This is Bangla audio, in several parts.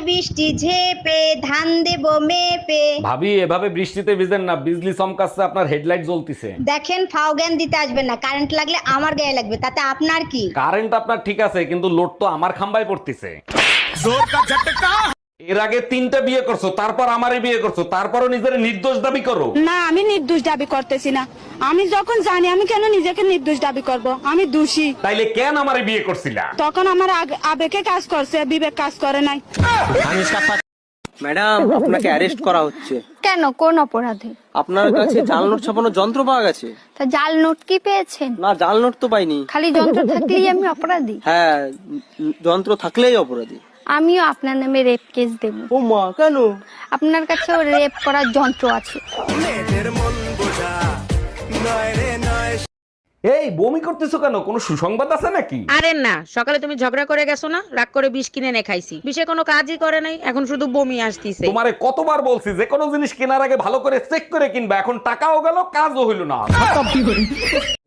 বৃষ্টি ঝেপে ধান দেবো মেপে। ভাবি এভাবে বৃষ্টিতে ভিজেন না, বিজলি চমকাচ্ছে, আপনার হেডলাইট জ্বলতিছে। দেখেন ফাও জ্ঞান দিতে আসবেন না, কারেন্ট লাগলে আমার গায়ে লাগবে, তাতে আপনার কি? কারেন্ট আপনার ঠিক আছে, কিন্তু লোড তো আমার খাম্বায় পড়তিছে। এর আগে 3টা বিয়ে করছো, তারপর আমারে বিয়ে করছো, তারপরও নিজের নির্দোষ দাবি করো। না, আমি নির্দোষ দাবি করতেছি না। আমি যখন জানি, আমি কেন নিজেকে নির্দোষ দাবি করব? আমি দোষী। তাইলে কেন আমারে বিয়ে করছিলা? তখন আমার আবেগে কাজ করছে, বিবেক কাজ করে নাই। ম্যাডাম, আপনাকে অ্যারেস্ট করা হচ্ছে। কেন, কোন অপরাধে? আপনার কাছে জাল নোট ছাপানোর যন্ত্র পাওয়া গেছে। তা জাল নোট কি পেয়েছেন? না, জাল নোট তো পাইনি। খালি যন্ত্র থাকলেই আমি অপরাধী? হ্যাঁ, যন্ত্র থাকলেই অপরাধী। আমিও আপনার নামে রেপ কেস দেব। ও মা, কেন? আপনার কাছেও রেপ করার যন্ত্র আছে। এই বমি করতেছো কেন? কোনো সুসংবাদ আছে নাকি? আরে না, সকালে তুমি ঝগড়া করে গেছো না, রাগ করে বিষ কিনে এনে খাইছি, বিষে কোনো কাজই করে নাই, এখন শুধু বমি আসতিছে। তোমারে কতবার বলছি যে কোনো জিনিস কেনার আগে ভালো করে চেক করে কিনবা, এখন টাকাও গেল কাজও হইল না।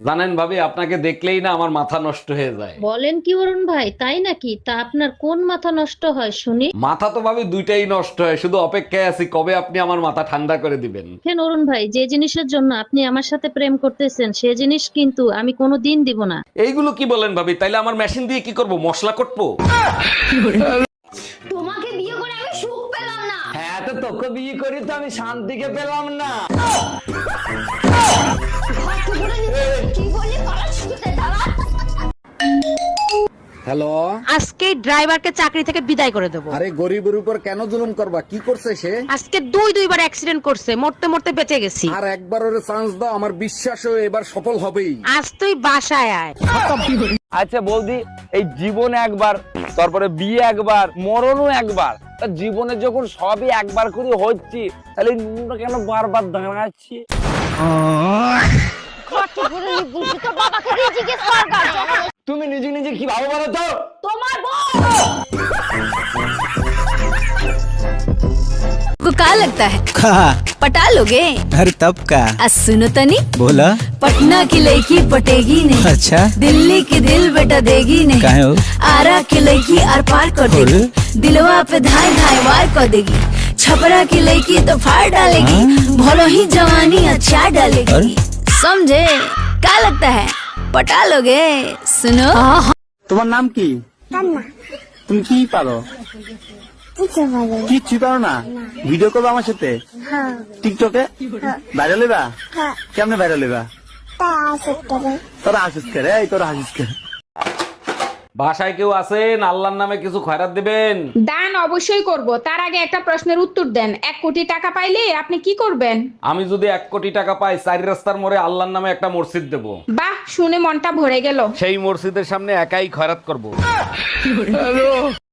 জানেন ভাবি, আপনাকে দেখলেই না আমার মাথা নষ্ট হয়ে যায়। বলেন কি অরুণ ভাই, তাই নাকি? তা আপনার কোন মাথা নষ্ট হয় শুনি? মাথা তো ভাবি দুইটাই নষ্ট হয়, শুধু অপেক্ষায় আছি কবে আপনি আমার মাথা ঠান্ডা করে দিবেন। কেন অরুণ ভাই, যে জিনিসের জন্য আপনি আমার সাথে প্রেম করতেছেন সে জিনিস কিন্তু আমি কোনোদিন দিব না। এইগুলো কি বলেন ভাবি? তাইলে আমার মেশিন দিয়ে কি করব? মশলা কটবো? তোমাকে বিয়ে করে আমি সুখ পেলাম না। হ্যাঁ, তো তোকে বিয়ে করি তো আমি শান্তিকে পেলাম না। কি বলি পালাচ্ছিতে দাঁড়া। হ্যালো, আজকে ড্রাইভারকে চাকরি থেকে বিদায় করে দেবো। আরে গরিবের উপর কেন জুলুম করবা? কি করছে সে? আজকে দুইবার অ্যাক্সিডেন্ট করছে, মরতে মরতে বেঁচে গেছি। আর একবার ওরে চান্স দাও, আমার বিশ্বাস ও এবার সফল হবেই। আজ তুই বাসায় আয়। আচ্ছা বৌদি, এই জীবন একবার, তারপরে বিয়ে একবার, মরণও একবার, তা জীবনে যখন সবই একবার করে হচ্ছে, তাহলে নুনটা কেন বারবার দাঁড়াচ্ছি? তুমি নিজে নিজে কি ভাবো বলো তো? তোমার বউ को का लगता है पटा लोगे? अरे तब का सुनो तनी बोला पटना की लड़की पटेगी नहीं, अच्छा दिल्ली की दिल बेटा देगी नहीं, काहे हो? आरा की लड़की आर पार कर देगी, दिलवा पे धाय धाय वार कर देगी, छपरा की लड़की तो फाड़ डालेगी, भलो ही जवानी अच्छा डालेगी। समझे? क्या लगता है पटा लोगे? सुनो তোমার নাম কি? তুমি কি পারো? কিচ্ছু পারো না? ভিডিও করবো আমার সাথে টিকটকে? ভাইরাল হইবা? কেমনে ভাইরাল হইবা? তোরা হাসিস করে, এই তোরা হাসিস করে। বাসায় কেউ আছেন? আল্লাহর নামে কিছু খয়রাত দিবেন। দান অবশ্যই করব, তার আগে একটা প্রশ্নের উত্তর দেন। 1 কোটি টাকা পাইলে আপনি কি করবেন? আমি যদি 1 কোটি টাকা পাই, 4 রাস্তার মোড়ে আল্লাহর নামে একটা মসজিদ দেব। বাহ, শুনে মনটা ভরে গেল। সেই মসজিদের সামনে একাই খয়রাত করব।